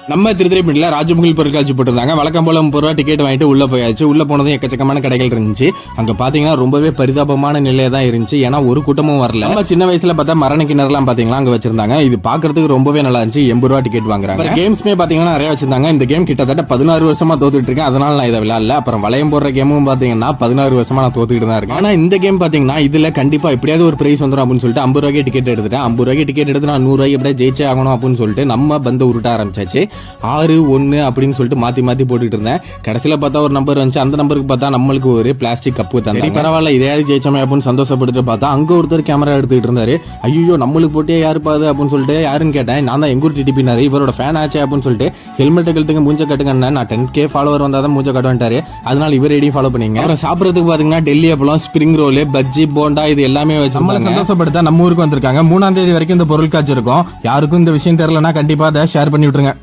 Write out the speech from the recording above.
நம்ம திருத்திரைப்பேட்டையில ராஜமுகில் பொருட்காட்சி போட்டிருந்தாங்க. வழக்கம் போல 30 ரூபா டிக்கெட் வாங்கிட்டு உள்ள போயாச்சு. உள்ள போனதும் எக்கச்சக்கமான கடைகள் இருந்துச்சு. அங்க பாத்தீங்கன்னா ரொம்பவே பரிதாபமான நிலையா தான் இருந்துச்சு. ஏன்னா ஒரு கூட்டமும் வரல. நம்ம சின்ன வயசுல பார்த்தா மரண கிணறுலாம் பாத்தீங்களா அங்க வச்சிருந்தாங்க. இது பாக்குறதுக்கு ரொம்பவே நல்லா இருந்துச்சு. 80 ரூபா டிக்கெட் வாங்குறாங்க. கேம்ஸ்மே பாத்தீங்கன்னா நிறைய வச்சிருந்தாங்க. இந்த கேம் கிட்டத்தட்ட 16 வருஷமா தோத்துட்டு இருக்கேன். அதனால நான் இதை விளையாடல. அப்புறம் வளையம் போடுற கேமும் பாத்தீங்கன்னா 16 வருஷமா நான் தோத்துக்கிட்டு தான் இருக்கேன். ஆனா இந்த கேம் பாத்தீங்கன்னா இதுல கண்டிப்பா எப்படியாவது ஒரு பிரைஸ் வந்துடும் அப்படின்னு சொல்லிட்டு 50 ரூபாய்க்கு டிக்கெட் எடுத்துட்டேன். 50 ரூபாய்க்கு டிக்கெட் எடுத்து நான் 100 ரூபாய்க்கு எப்படியா ஜெயிச்சே ஆகணும் அப்படின்னு சொல்லிட்டு நம்ம பந்த உருட்ட ஆரம்பிச்சாச்சு. 6 1 அப்படின்னு சொல்லிட்டு மாத்தி மாத்தி போட்டுட்டு இருந்தேன். கடைசியில பார்த்தா ஒரு நம்பர் வந்துச்சு. அந்த நம்பருக்கு பார்த்தா நம்மளுக்கு ஒரு பிளாஸ்டிக் கப்பு தந்தாங்க. பரவாயில்ல இதையாவது ஜெயிச்சோமே அப்படின்னு சந்தோஷப்பட்டு பார்த்தா அங்க ஒருத்தர் கேமரா எடுத்துக்கிட்டு இருந்தாரு. ஐயோ நம்மளுக்கு போட்டே யாரு பாது அப்படின்னு சொல்லிட்டு யாருன்னு கேட்டேன். நான் தான் எங்கூர் டிடிபினாரு. இவரோட ஃபேன் ஆச்சு அப்படின்னு சொல்லிட்டு ஹெல்மெட் கழுத்துங்க மூஞ்ச கட்டுங்க. நான் 10K ஃபாலோவர் வந்தாதான் மூஞ்ச கட்டுவான்ட்டாரு. அதனால இவர் ஐடியும் ஃபாலோ பண்ணீங்க. அப்புறம் சாப்பிடறதுக்கு பாத்தீங்கன்னா டெல்லி அப்பளம், ஸ்பிரிங் ரோல், பஜ்ஜி, போண்டா இது எல்லாமே வச்சு நம்மள சந்தோஷப்படுத்த நம்ம ஊருக்கு வந்திருக்காங்க. 3ஆம் தேதி வரைக்கும் இந்த பொருட்காட்சி இருக்கும். யாருக்கும் இந்த விஷயம் தெரியலன்னா கண்டிப்பா அதை ஷேர் பண்ணி விட்டுருங்க.